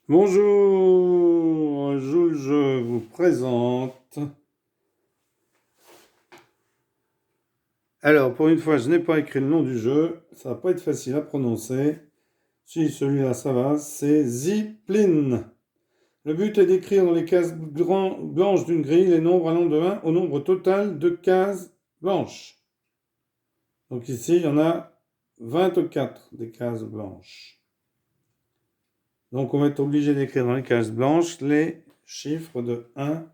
Bonjour, je vous présente. Alors, pour une fois, je n'ai pas écrit le nom du jeu. Ça va pas être facile à prononcer. Si, celui-là, ça va. C'est Zipline. Le but est d'écrire dans les cases blanches d'une grille les nombres allant de 1 au nombre total de cases blanches. Donc ici, il y en a 24 des cases blanches. Donc on va être obligé d'écrire dans les cases blanches les chiffres de 1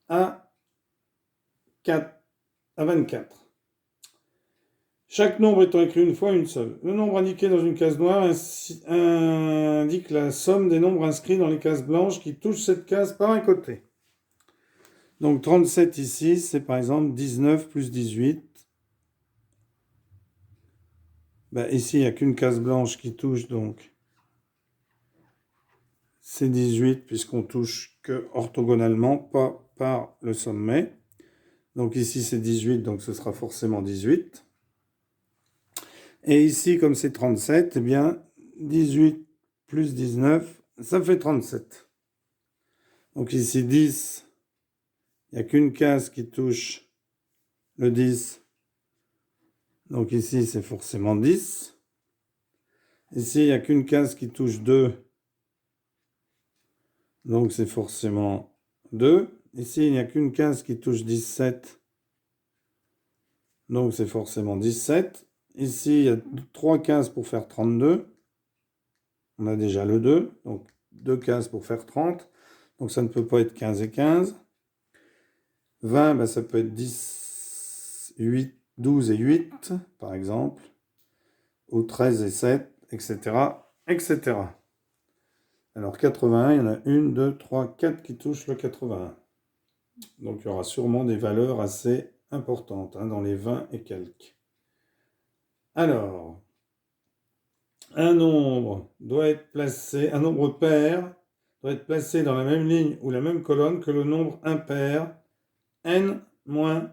à 4 à 24. Chaque nombre étant écrit une fois, une seule. Le nombre indiqué dans une case noire indique la somme des nombres inscrits dans les cases blanches qui touchent cette case par un côté. Donc 37 ici, c'est par exemple 19 plus 18. Ici, il n'y a qu'une case blanche qui touche, donc c'est 18 puisqu'on touche que orthogonalement, pas par le sommet. Donc ici, c'est 18, donc ce sera forcément 18. Et ici, comme c'est 37, eh bien, 18 plus 19, ça fait 37. Donc ici, 10, il n'y a qu'une case qui touche le 10. Donc ici, c'est forcément 10. Ici, il n'y a qu'une case qui touche 2. Donc c'est forcément 2. Ici, il n'y a qu'une case qui touche 17. Donc c'est forcément 17. Ici, il y a 3 cases pour faire 32. On a déjà le 2. Donc 2 cases pour faire 30. Donc ça ne peut pas être 15 et 15. 20, ça peut être 10, 8, 12 et 8, par exemple. Ou 13 et 7, etc., etc. Alors 81, il y en a 1, 2, 3, 4 qui touchent le 81. Donc il y aura sûrement des valeurs assez importantes, dans les 20 et quelques. Alors, un nombre pair doit être placé dans la même ligne ou la même colonne que le nombre impair n-1.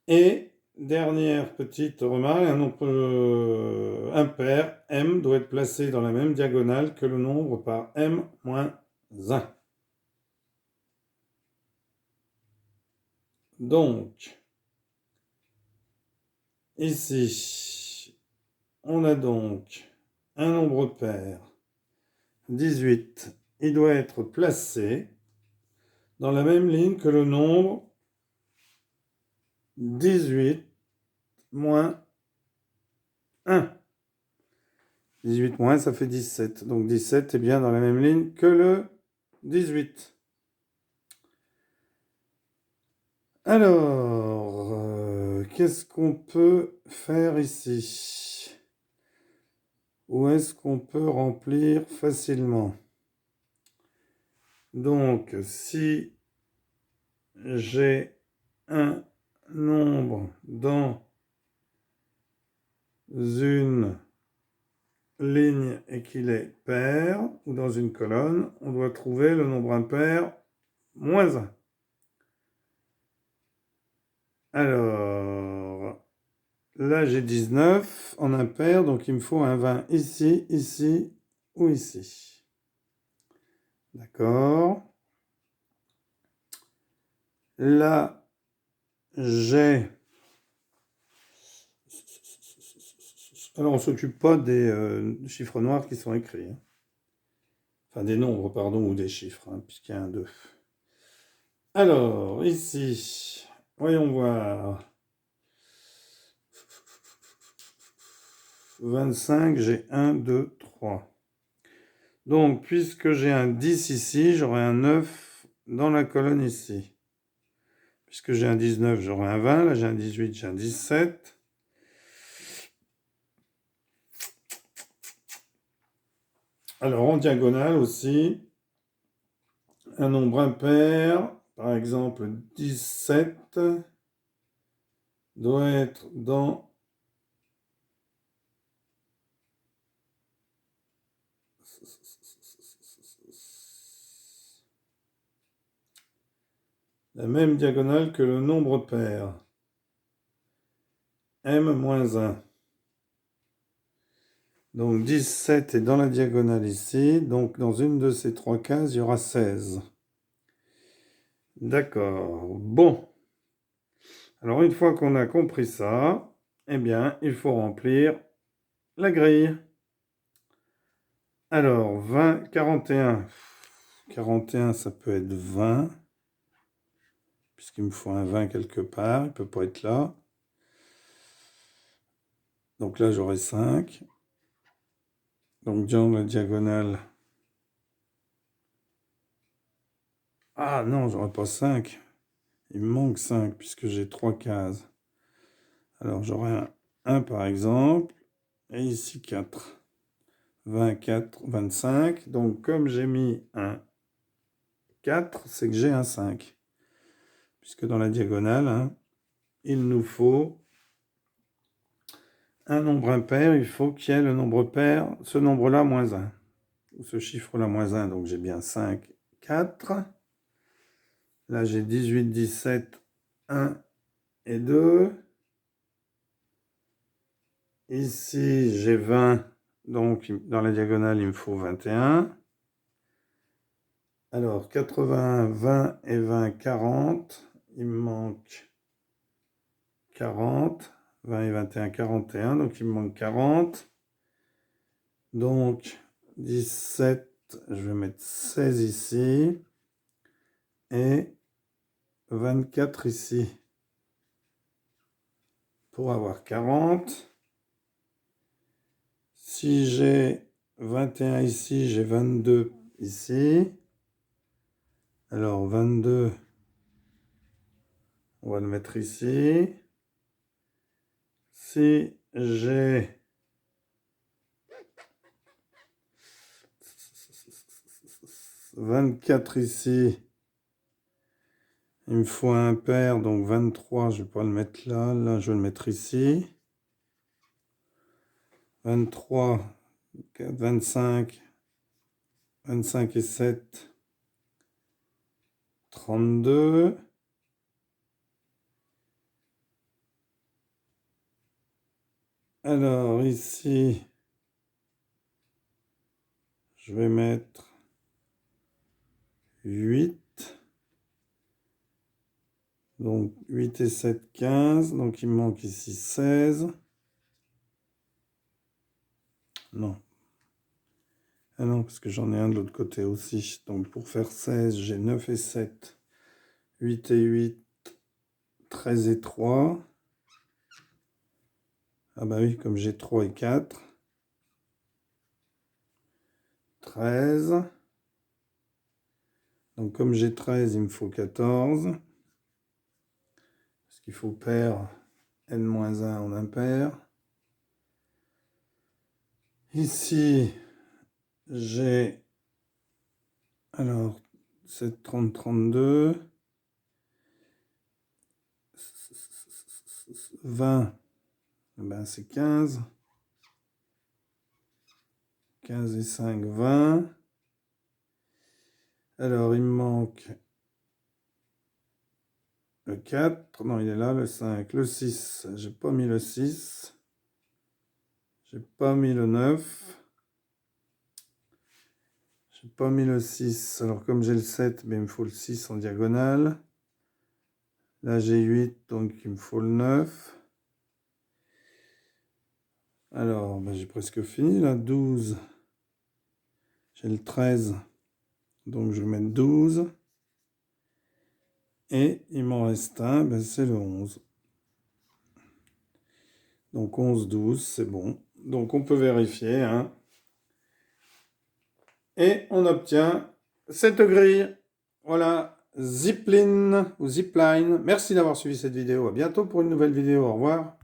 Et dernière petite remarque, un nombre impair, m, doit être placé dans la même diagonale que le nombre par m-1. Donc, ici, on a donc un nombre pair, 18. Il doit être placé dans la même ligne que le nombre 18 moins 1. 18 moins 1, ça fait 17. Donc 17 est bien dans la même ligne que le 18. Alors, qu'est-ce qu'on peut faire ici? Où est-ce qu'on peut remplir facilement? Donc, si j'ai un nombre dans une ligne et qu'il est pair, ou dans une colonne, on doit trouver le nombre impair moins 1. Alors, là j'ai 19 en impair, donc il me faut un 20 ici, ici ou ici. D'accord. Là, j'ai... Alors, on ne s'occupe pas des chiffres noirs qui sont écrits. Enfin, des nombres, pardon, ou des chiffres, puisqu'il y a un 2. Alors, ici, voyons voir. 25, j'ai 1, 2, 3. Donc, puisque j'ai un 10 ici, j'aurai un 9 dans la colonne ici. Puisque j'ai un 19, j'aurai un 20. Là, j'ai un 18, j'ai un 17. Alors, en diagonale aussi, un nombre impair, par exemple 17, doit être dans la même diagonale que le nombre pair, m-1. Donc 17 est dans la diagonale ici. Donc dans une de ces trois cases, il y aura 16. D'accord. Bon. Alors une fois qu'on a compris ça, eh bien, il faut remplir la grille. Alors, 20, 41. 41, ça peut être 20. Puisqu'il me faut un 20 quelque part. Il ne peut pas être là. Donc là, j'aurai 5. Donc dans la diagonale. Ah non, j'aurai pas 5. Il me manque 5 puisque j'ai 3 cases. Alors j'aurai un 1 par exemple. Et ici 4. 24, 25. Donc comme j'ai mis un 4, c'est que j'ai un 5. Puisque dans la diagonale, hein, il nous faut un nombre impair. Il faut qu'il y ait le nombre pair, ce nombre-là moins 1. Ou ce chiffre-là moins 1. Donc j'ai bien 5, 4. Là j'ai 18, 17, 1 et 2. Ici j'ai 20. Donc dans la diagonale, il me faut 21. Alors 80, 20 et 20, 40. Il me manque 40. 20 et 21, 41. Donc il me manque 40. Donc 17, je vais mettre 16 ici. Et 24 ici. Pour avoir 40. Si j'ai 21 ici, j'ai 22 ici. Alors 22, on va le mettre ici. Si j'ai 24 ici, il me faut un impair, donc 23, je ne vais pas le mettre là. Là, je vais le mettre ici. 23, 25, 25 et 7, 32. Alors ici, je vais mettre 8. Donc 8 et 7, 15. Donc il me manque ici 16. Non. Ah non, parce que j'en ai un de l'autre côté aussi. Donc pour faire 16, j'ai 9 et 7. 8 et 8, 13 et 3. Ah bah oui, comme j'ai 3 et 4. 13. Donc comme j'ai 13, il me faut 14. Parce qu'il faut pair n-1 en impair. Ici, j'ai alors 7, 30, 32. 20, ben c'est 15. 15 et 5, 20. Alors, il me manque le 4. Non, il est là, le 5. Le 6, j'ai pas mis le 6. J'ai pas mis le 9. J'ai pas mis le 6. Alors, comme j'ai le 7, ben, il me faut le 6 en diagonale. Là, j'ai 8, donc il me faut le 9. Alors, ben, j'ai presque fini, là. 12. J'ai le 13. Donc, je vais mettre 12. Et il m'en reste un, ben, c'est le 11. Donc 11, 12, c'est bon. Donc on peut vérifier. Hein. Et on obtient cette grille. Voilà, Zipline ou Zipline. Merci d'avoir suivi cette vidéo. À bientôt pour une nouvelle vidéo. Au revoir.